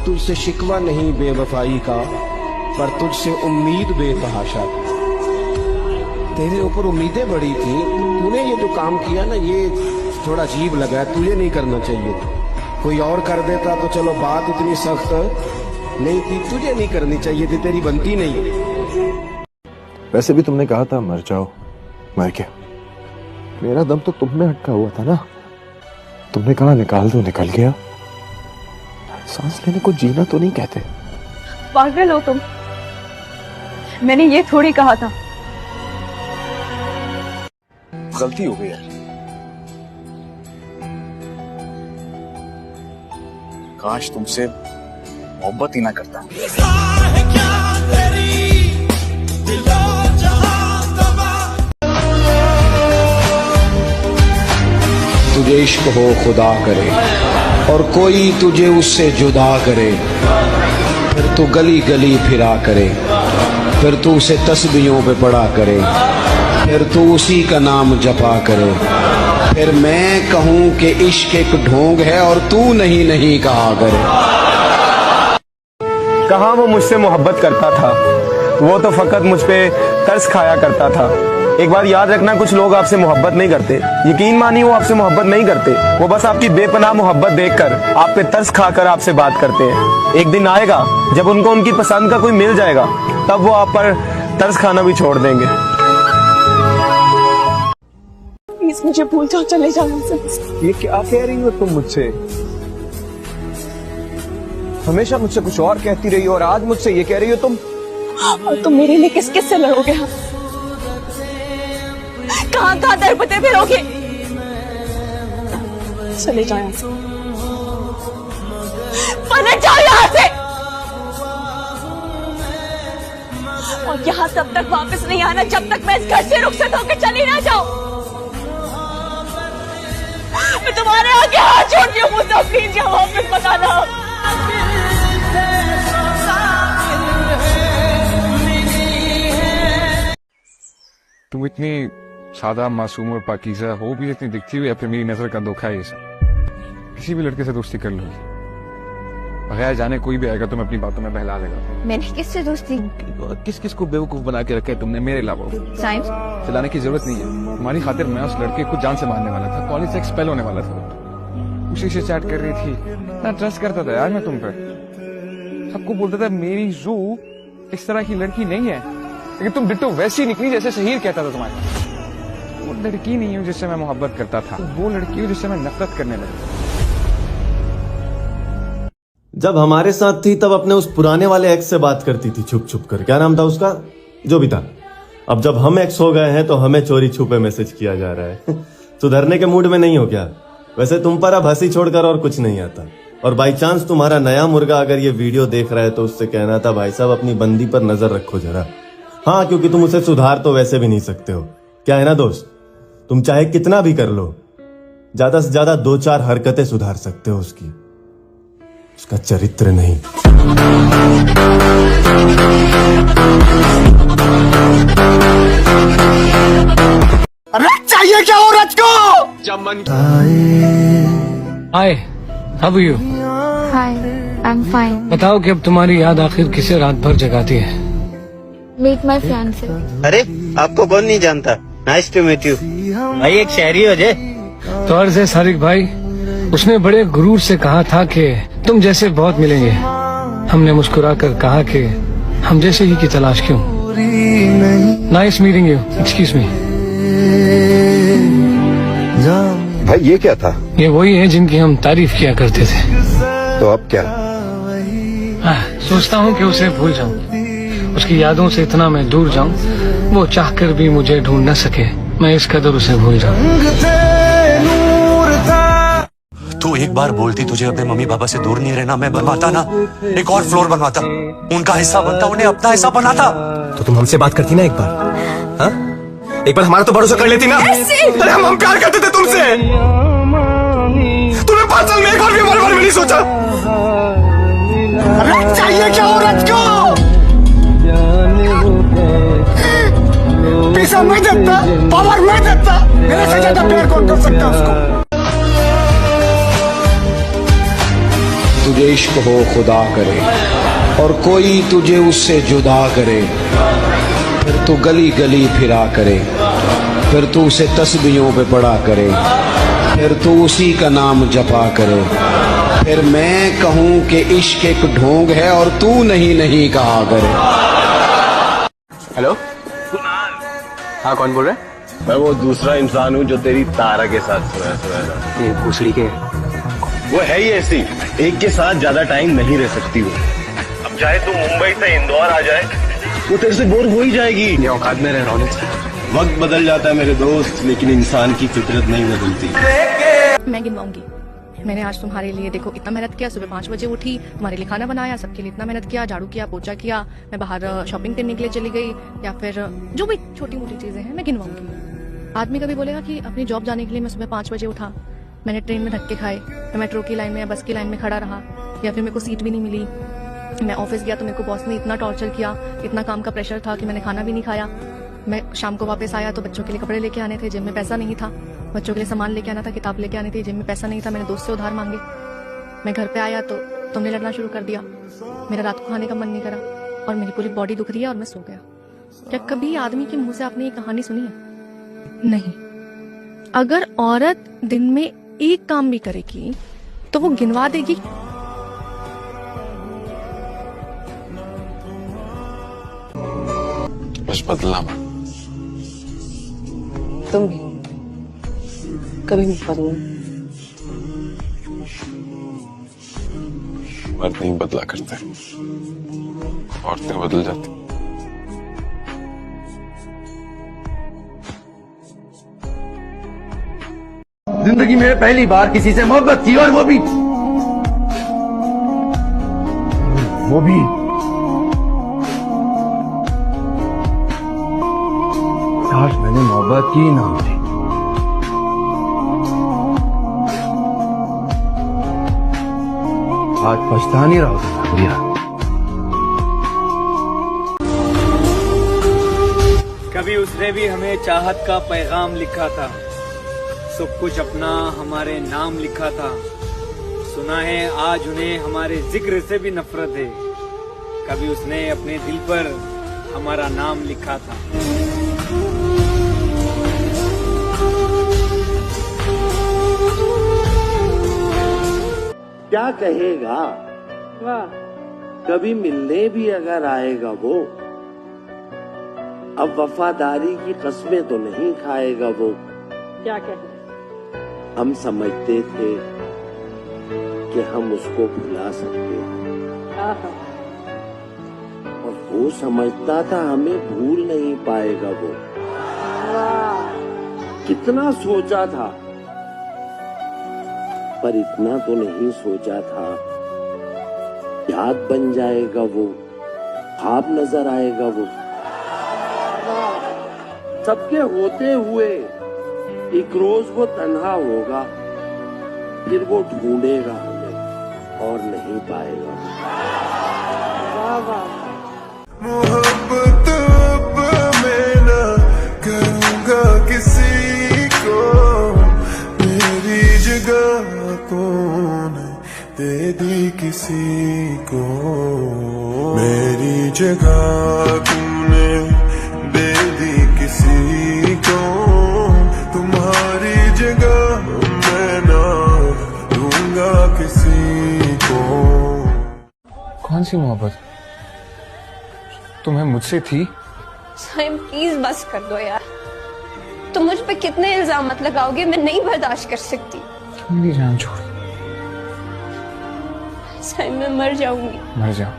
तुझसे शिकवा नहीं बेवफाई का, पर तुझसे उम्मीद बेतहाशा। तेरे ऊपर उम्मीदें बड़ी थी, तूने ये जो काम किया ना, ये थोड़ा अजीब लगा है, तुझे नहीं करना चाहिए था। कोई और कर देता तो चलो बात इतनी सख्त नहीं थी, तुझे नहीं करनी चाहिए थी, तेरी बनती नहीं। वैसे भी तुमने कहा था मर जाओ, मर गया। मेरा दम तो तुम में अटका हुआ था ना, तुमने कहा निकाल दो, निकल गया। सांस लेने को जीना तो नहीं कहते। पागल हो तुम, मैंने ये थोड़ी कहा था। गलती हो गई है। काश तुमसे मोहब्बत ही ना करता। तुझे इश्क हो खुदा करे और कोई तुझे उससे जुदा करे, फिर तू गली गली फिरा करे, फिर तू उसे तस्बीहों पे पड़ा करे, फिर तू उसी का नाम जपा करे, फिर मैं कहूं कि इश्क एक ढोंग है और तू नहीं नहीं कहा करे। कहाँ वो मुझसे मोहब्बत करता था, वो तो फकत मुझ पे तरस खाया करता था। एक बात याद रखना, कुछ लोग आपसे मोहब्बत नहीं करते, यकीन मानिए वो आपसे मोहब्बत नहीं करते, वो बस आपकी बेपनाह मोहब्बत देखकर आप पे तरस खाकर आपसे बात करते हैं। एक दिन आएगा जब उनको उनकी पसंद का कोई मिल जाएगा, तब वो आप पर तरस खाना भी छोड़ देंगे। प्लीज मुझे भूल जाओ, चले जाओ। ये क्या कह रही हो तुम मुझसे? हमेशा मुझसे कुछ और कहती रही हो और आज मुझसे ये कह रही हो तुम? और तुम मेरे लिए किस किस से लड़ोगे? कहाँ कहाँ दरपते फिरोगे? चले जाओ यहाँ से, पलट जाओ यहाँ से, और यहाँ तब तक वापस नहीं आना जब तक मैं इस घर से रुखसत होकर चली ना जाऊं। मैं तुम्हारे आगे हाथ जोड़ती हूँ, मुझसे प्लीज यहाँ वापस मत आना। तुम इतनी सादा मासूम और पाकीज़ा हो भी इतनी दिखती हुई, या फिर मेरी नजर का धोखा है ये सब? किसी भी लड़के से दोस्ती कर लोगी, बगैर जाने कोई भी आएगा तुम्हें अपनी बातों में बहला देगा। मैंने किससे दोस्ती? किस किस को बेवकूफ बना के रखा है तुमने मेरे अलावा? साइंस चलाने की जरूरत नहीं है, तुम्हारी खातिर मैं उस लड़के को जान से मारने वाला था, कॉलेज से एक्सपेल होने वाला था, उसी से चैट कर रही थी, इतना ट्रस्ट करता था यार मैं तुम पर, सबको बोलता था मेरी जू इस तरह की लड़की नहीं है, लेकिन तुम डिट्टो वैसी निकली जैसे शहीर कहता था तुम्हारे। वो लड़की नहीं हूँ जिससे मैं मोहब्बत करता था, वो लड़की हूँ जिससे मैं नफरत करने लगा। जब हमारे साथ थी तब अपने उस पुराने वाले एक्स से बात करती थी छुप छुप कर, क्या नाम था उसका, जो भी था। अब जब हम एक्स हो गए हैं तो हमें चोरी छुपे मैसेज किया जा रहा है। सुधरने के मूड में नहीं हो क्या? वैसे तुम पर अब हंसी छोड़कर और कुछ नहीं आता, और बाई चांस तुम्हारा नया मुर्गा अगर ये वीडियो देख रहा है तो उससे कहना था भाई साहब अपनी बंदी पर नजर रखो जरा। हाँ, क्योंकि तुम उसे सुधार तो वैसे भी नहीं सकते हो, क्या है ना दोस्त? तुम चाहे कितना भी कर लो, ज्यादा से ज्यादा 2-4 हरकतें सुधार सकते हो उसकी, उसका चरित्र नहीं। अरे चाहिए क्या औरत को? Hi, how are you? Hi, I am fine. बताओ कि अब तुम्हारी याद आखिर किसे रात भर जगाती है? Meet my fiancee. अरे आपको कौन नहीं जानता, नाइस टू मीट यू। भाई एक शहरी हो जे। तो अर्ज है सारिक भाई, उसने बड़े गुरूर से कहा था कि तुम जैसे बहुत मिलेंगे। हमने मुस्कुराकर कहा कि हम जैसे ही की तलाश क्यों। Nice meeting you, excuse me. भाई ये क्या था? ये वही है जिनकी हम तारीफ किया करते थे। तो अब क्या? सोचता हूँ कि उसे भूल जाऊं, उसकी यादों से इतना मैं दूर जाऊं, वो चाहकर भी मुझे ढूंढ न सके, मैं इस कदर उसे भूल जाऊं। तू एक बार बोलती तुझे अपने मम्मी पापा से दूर नहीं रहना, मैं बनवाता ना, एक और फ्लोर बनवाता, उनका हिस्सा बनता, उन्हें अपना हिस्सा बनाता। तो तुम हमसे बात करती ना एक बार, हाँ? एक बार हमारा तो भरोसा कर लेती ना। अरे हम प्यार करते थे तुमसे, तूने 5 साल में एक बार भी हमारे बारे में नहीं सोचा। अरे चाहिए क्या औरत को? पैसा मैं देता, पावर मैं देता, मेरे से ज्यादा प्यार कौन कर सकता उसको? तुझे इश्क इश्क हो खुदा करे और कोई तुझे उससे जुदा करे, फिर तू गली गली फिरा करे, फिर तू उसे तस्बीहों पे पड़ा करे, फिर तू उसी का नाम जपा करे, फिर मैं कहूं कि इश्क एक ढोंग है और तू नहीं नहीं कहा करे। हेलो, हाँ कौन बोल रहा है? मैं वो दूसरा इंसान हूँ जो तेरी तारा के साथ सोया था। ये भूसड़ी के वो है ही ऐसी, एक के साथ ज्यादा टाइम नहीं रह सकती वो। अब चाहे तू मुंबई से इंदौर आ जाए, वो तेरे से बोर हो ही जाएगी। ये औकात में रह रहा हूँ। वक्त बदल जाता है मेरे दोस्त, लेकिन इंसान की फितरत नहीं बदलती। मैं गिनवाऊंगी। मैंने आज तुम्हारे लिए देखो इतना मेहनत किया, सुबह 5 बजे उठी, तुम्हारे लिए खाना बनाया, सबके लिए इतना मेहनत किया, झाड़ू किया, पोछा किया, मैं बाहर शॉपिंग करने के लिए चली गई, या फिर जो भी छोटी मोटी चीजें हैं मैं गिनवाऊंगी। आदमी कभी बोलेगा कि अपनी जॉब जाने के लिए मैं सुबह 5 बजे उठा, मैंने ट्रेन में धक्के खाए, मैं मेट्रो की लाइन में या बस की लाइन में खड़ा रहा, या फिर मेरे को सीट भी नहीं मिली, मैं ऑफिस गया तो मेरे को बॉस ने इतना टॉर्चर किया, इतना काम का प्रेशर था कि मैंने खाना भी नहीं खाया, मैं शाम को वापस आया तो बच्चों के लिए कपड़े लेके आने थे, जिम में पैसा नहीं था, बच्चों के लिए सामान लेके आना था, किताब लेके आनी थी, जिम में पैसा नहीं था, मैंने दोस्त से उधार मांगे, मैं घर पे आया तो तुमने लड़ना शुरू कर दिया, मेरा रात को खाने का मन नहीं करा और मेरी पूरी बॉडी दुख रही है और मैं सो गया। क्या कभी आदमी के मुंह से आपने ये कहानी सुनी है? नहीं। अगर औरत दिन में एक काम भी करेगी तो वो गिनवा देगी। बस बदलना मत। तुम भी कभी मत बदलना। मर्द नहीं बदला करते, औरतें बदल जाती। जिंदगी में पहली बार किसी से मोहब्बत की, और वो भी काश मैंने मोहब्बत की ना होती। आज पछता नहीं रहा होता भैया। कभी उसने भी हमें चाहत का पैगाम लिखा था, सब कुछ अपना हमारे नाम लिखा था। सुना है आज उन्हें हमारे जिक्र से भी नफरत है। कभी उसने अपने दिल पर हमारा नाम लिखा था। क्या कहेगा, कभी मिलने भी अगर आएगा वो, अब वफादारी की कस्में तो नहीं खाएगा वो। क्या कहते? हम समझते थे कि हम उसको भुला सकते हैं, और वो समझता था हमें भूल नहीं पाएगा वो। कितना सोचा था, पर इतना तो नहीं सोचा था याद बन जाएगा वो, ख्वाब नजर आएगा वो। सबके होते हुए एक रोज वो तन्हा होगा, फिर वो ढूंढेगा हमें और नहीं पाएगा। मोहब्बत अब मैं ना करूंगा किसी को, मेरी जगह तूने दे दी किसी को, मेरी जगह तूने दे दी किसी को, तुम्हारी जगह मैं ना दूंगा किसी को। कौन सी मोहब्बत तुम्हें मुझसे थी? साइम प्लीज बस कर दो यार, तुम मुझ पे कितने इल्जाम मत लगाओगे, मैं नहीं बर्दाश्त कर सकती। तुम भी जान छोड़। साइम मैं मर जाऊंगी। मर जाओ।